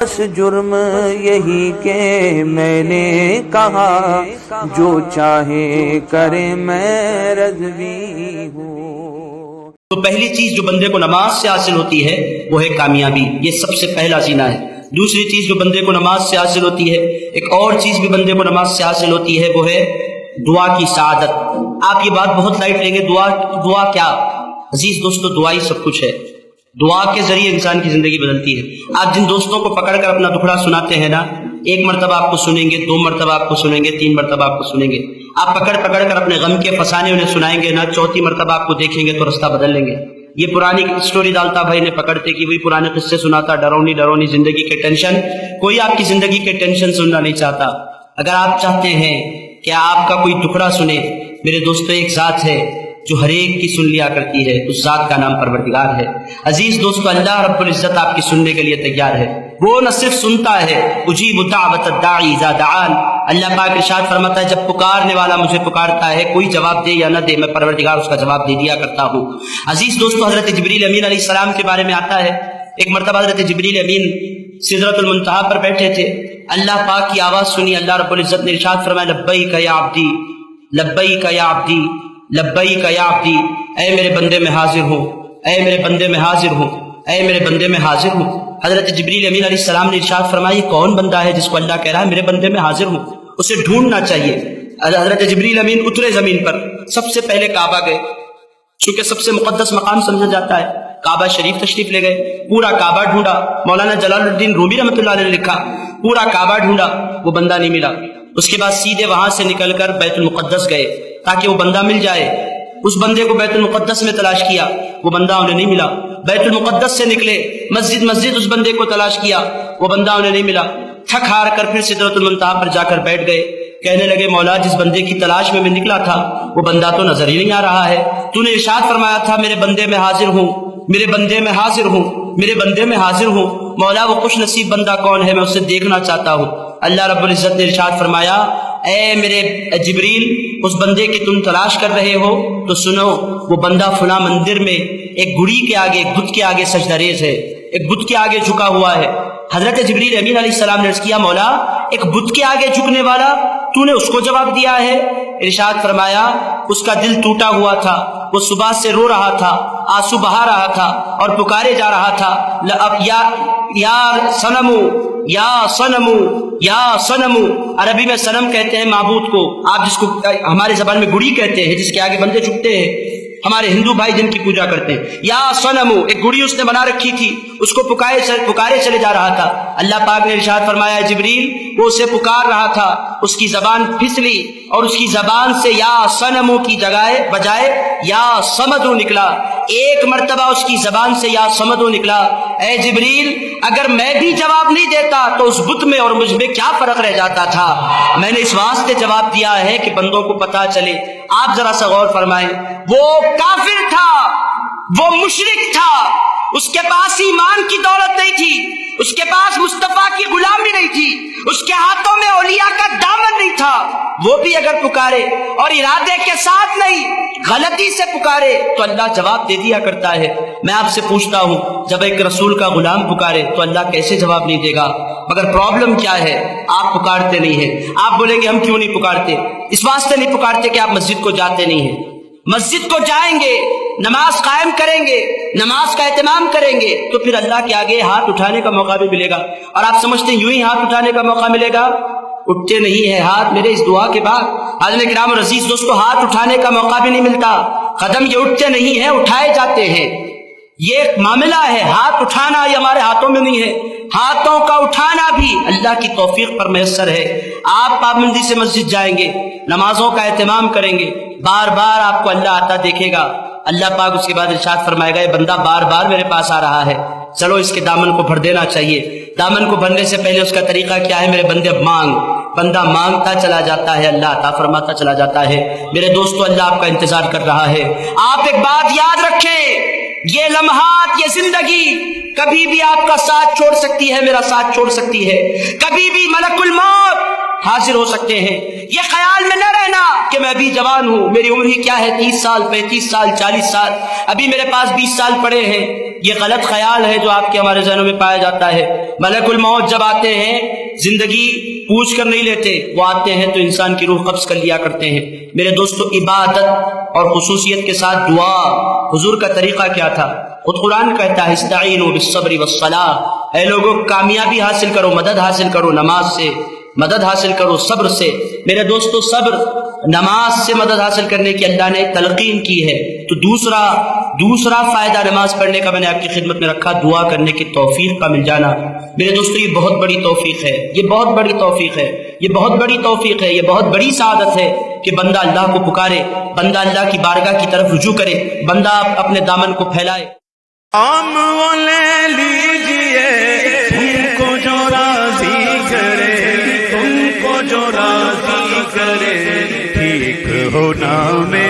بس جرم یہی کہ میں نے کہا جو چاہے کرے میں رضوی ہوں۔ تو پہلی چیز جو بندے کو نماز سے حاصل ہوتی ہے وہ ہے کامیابی، یہ سب سے پہلا زینہ ہے۔ دوسری چیز جو بندے کو نماز سے حاصل ہوتی ہے، ایک اور چیز بھی بندے کو نماز سے حاصل ہوتی ہے، وہ ہے دعا کی سعادت۔ آپ یہ بات بہت لائٹ لیں گے، دعا کیا؟ عزیز دوستو، دعا ہی سب کچھ ہے۔ دعا کے ذریعے انسان کی زندگی بدلتی ہے۔ آپ جن دوستوں کو پکڑ کر اپنا دکھڑا سناتے ہیں نا، ایک مرتبہ آپ کو سنیں گے، دو مرتبہ آپ کو سنیں گے، تین مرتبہ آپ کو سنیں گے۔ آپ پکڑ کر اپنے غم کے فسانے انہیں سنائیں گے نا، چوتھی مرتبہ آپ کو دیکھیں گے تو رستہ بدل لیں گے۔ یہ پرانی سٹوری ڈالتا بھائی نے پکڑتے کہ وہی پرانے قصے سناتا، ڈرونی زندگی کے ٹینشن۔ کوئی آپ کی زندگی کے ٹینشن سننا نہیں چاہتا۔ اگر آپ چاہتے ہیں کہ آپ کا کوئی ٹکڑا سنے، میرے دوستو ایک ذات ہے جو ہر ایک کی سن لیا کرتی ہے، اس ذات کا نام پروردگار ہے۔ عزیز دوستو، اللہ رب العزت آپ کی سننے کے لیے تیار ہے۔ وہ نہ صرف سنتا ہے، اجیب دعوت الداعی اذا دعان، اللہ پاک ارشاد فرماتا ہے جب پکارنے والا مجھے پکارتا ہے، کوئی جواب دے یا نہ دے، میں پروردگار اس کا جواب دے دیا کرتا ہوں۔ عزیز دوستو، حضرت جبریل امین علیہ السلام کے بارے میں آتا ہے، ایک مرتبہ حضرت جبریل امین سدرۃ المنتہا پر بیٹھے تھے، اللہ پاک کی آواز سنی، اللہ رب العزت نے ارشاد فرمایا لبیک یا عبدی، لبیک یا عبدی، لبیک یا عبدی، اے میرے بندے میں حاضر ہوں، اے میرے بندے میں حاضر ہوں، اے میرے بندے میں حاضر ہوں۔ حضرت جبریل امین علیہ السلام نے ارشاد فرمایا یہ کون بندہ ہے جس کو اللہ کہہ رہا ہے میرے بندے میں حاضر ہوں؟ اسے ڈھونڈنا چاہیے۔ حضرت جبریل امین اترے زمین پر، سب سے پہلے کعبہ گئے، چونکہ سب سے مقدس مقام سمجھا جاتا ہے، کعبہ شریف تشریف لے گئے، پورا کعبہ ڈھونڈا۔ مولانا جلال الدین رومی رحمۃ اللہ علیہ نے لکھا پورا کعبہ ڈھونڈا، وہ بندہ نہیں ملا۔ اس کے بعد سیدھے وہاں سے نکل کر بیت المقدس گئے تاکہ وہ بندہ مل جائے۔ اس بندے کو بیت المقدس میں تلاش کیا، وہ بندہ انہیں نہیں ملا۔ بیت المقدس سے نکلے، مسجد اس بندے کو تلاش کیا، وہ بندہ انہیں نہیں ملا۔ تھک ہار کر پھر سدرۃ المنتہا پر جا کر بیٹھ گئے، کہنے لگے مولا جس بندے کی تلاش میں نکلا تھا وہ بندہ تو نظر ہی نہیں آ رہا ہے، تو نے ارشاد فرمایا تھا میرے بندے میں حاضر ہوں، میرے بندے میں حاضر ہوں، میرے بندے میں حاضر ہوں۔ مولا وہ خوش نصیب بندہ کون ہے، میں اسے دیکھنا چاہتا ہوں۔ اللہ رب العزت نے ارشاد فرمایا اے میرے جبریل، اس بندے کی تم تلاش کر رہے ہو تو سنو، وہ بندہ فلاں مندر میں ایک گڑی کے آگے، ایک بت کے آگے سجدہ ریز ہے، ایک بت کے آگے جھکا ہوا ہے۔ حضرت جبریل امین علیہ السلام نے عرض کیا مولا ایک بت کے آگے جھکنے والا، تو نے اس کو جواب دیا ہے؟ ارشاد فرمایا اس کا دل ٹوٹا ہوا تھا، وہ صبح سے رو رہا تھا، آنسو بہا رہا تھا اور پکارے جا رہا تھا یا صنمو، یا صنمو، یا صنمو۔ عربی میں صنم کہتے ہیں معبود کو، آپ جس کو ہمارے زبان میں گڑی کہتے ہیں، جس کے آگے بندے جھکتے ہیں، ہمارے ہندو بھائی جن کی پوجا کرتے ہیں۔ یا صنمو، ایک گڑی اس نے بنا رکھی تھی، اس کو پکارے چلے جا رہا تھا۔ اللہ پاک نے ارشاد فرمایا جبریل وہ اسے پکار رہا تھا، اس کی زبان پھسلی اور اس کی زبان سے یا صنمو کی بجائے یا صمدو نکلا۔ ایک مرتبہ اس کی زبان سے یا صمدو نکلا۔ اے جبریل اگر میں بھی جواب نہیں دیتا تو اس بت میں اور مجھ میں کیا فرق رہ جاتا تھا؟ میں نے اس واسطے جواب دیا ہے کہ بندوں کو پتا چلے۔ آپ ذرا سا غور فرمائیں، وہ کافر تھا، وہ مشرک تھا، اس کے پاس ایمان کی دولت نہیں تھی، اس کے پاس مصطفیٰ کی غلامی نہیں تھی، اس کے ہاتھوں میں اولیاء کا دامن نہیں تھا، وہ بھی اگر پکارے اور ارادے کے ساتھ نہیں غلطی سے پکارے تو اللہ جواب دے دیا کرتا ہے۔ میں آپ سے پوچھتا ہوں جب ایک رسول کا غلام پکارے تو اللہ کیسے جواب نہیں دے گا؟ مگر پرابلم کیا ہے؟ آپ پکارتے نہیں ہیں۔ آپ بولیں گے ہم کیوں نہیں پکارتے؟ اس واسطے نہیں پکارتے کہ آپ مسجد کو جاتے نہیں ہیں۔ مسجد کو جائیں گے، نماز قائم کریں گے، نماز کا اہتمام کریں گے تو پھر اللہ کے آگے ہاتھ اٹھانے کا موقع بھی ملے گا۔ اور آپ سمجھتے ہیں یوں ہی ہاتھ اٹھانے کا موقع ملے گا؟ اٹھتے نہیں ہیں ہاتھ میرے اس دعا کے بعد۔ حاضرین کرام اور عزیز دوستو، ہاتھ اٹھانے کا موقع بھی نہیں ملتا، قدم یہ اٹھتے نہیں ہیں، اٹھائے جاتے ہیں۔ یہ ایک معاملہ ہے، ہاتھ اٹھانا یہ ہمارے ہاتھوں میں نہیں ہے، ہاتھوں کا اٹھانا بھی اللہ کی توفیق پر میسر ہے۔ آپ پابندی سے مسجد جائیں گے، نمازوں کا اہتمام کریں گے، بار بار آپ کو اللہ آتا دیکھے گا۔ اللہ پاک اس کے بعد ارشاد فرمائے گا یہ بندہ بار بار میرے پاس آ رہا ہے، چلو اس کے دامن کو بھر دینا چاہیے۔ دامن کو بھرنے سے پہلے اس کا طریقہ کیا ہے؟ میرے بندے مانگ، بندہ مانگتا چلا جاتا ہے، اللہ عطا فرماتا چلا جاتا ہے۔ میرے دوستو اللہ آپ کا انتظار کر رہا ہے۔ آپ ایک بات یاد رکھیں، یہ لمحات، یہ زندگی کبھی بھی آپ کا ساتھ چھوڑ سکتی ہے، میرا ساتھ چھوڑ سکتی ہے۔ کبھی بھی ملک الموت حاصل ہو سکتے ہیں. یہ خیال میں نہ رہنا کہ میں ابھی جوان ہوں, میری عمر ہی کیا ہے, 30 سال 35 سال 40 سال, ابھی میرے پاس 20 سال پڑے ہیں. یہ غلط خیال ہے جو آپ کے ہمارے ذہنوں میں پایا جاتا ہے. ملک الموت جب آتے ہیں زندگی پوچھ کر نہیں لیتے, وہ آتے ہیں تو انسان کی روح قبض کر لیا کرتے ہیں. میرے دوستو, عبادت اور خصوصیت کے ساتھ دعا, حضور کا طریقہ کیا تھا؟ خود قرآن کہتا ہے استعینوا بالصبر والصلاۃ, اے لوگوں کامیابی حاصل کرو, مدد حاصل کرو نماز سے, مدد حاصل کرو صبر سے. میرے دوستو, صبر نماز سے مدد حاصل کرنے کی اللہ نے تلقین کی ہے. تو دوسرا فائدہ نماز پڑھنے کا میں نے آپ کی خدمت میں رکھا, دعا کرنے کی توفیق کا مل جانا. میرے دوستو, یہ بہت بڑی توفیق ہے, یہ بہت بڑی توفیق ہے, یہ بہت بڑی توفیق ہے, یہ بہت بڑی سعادت ہے کہ بندہ اللہ کو پکارے, بندہ اللہ کی بارگاہ کی طرف رجوع کرے, بندہ اپنے دامن کو پھیلائے. ہم وہ لے لیجئے تم کو جو راضی کرے, تم کو جو راضی کرے, ٹھیک ہونا میں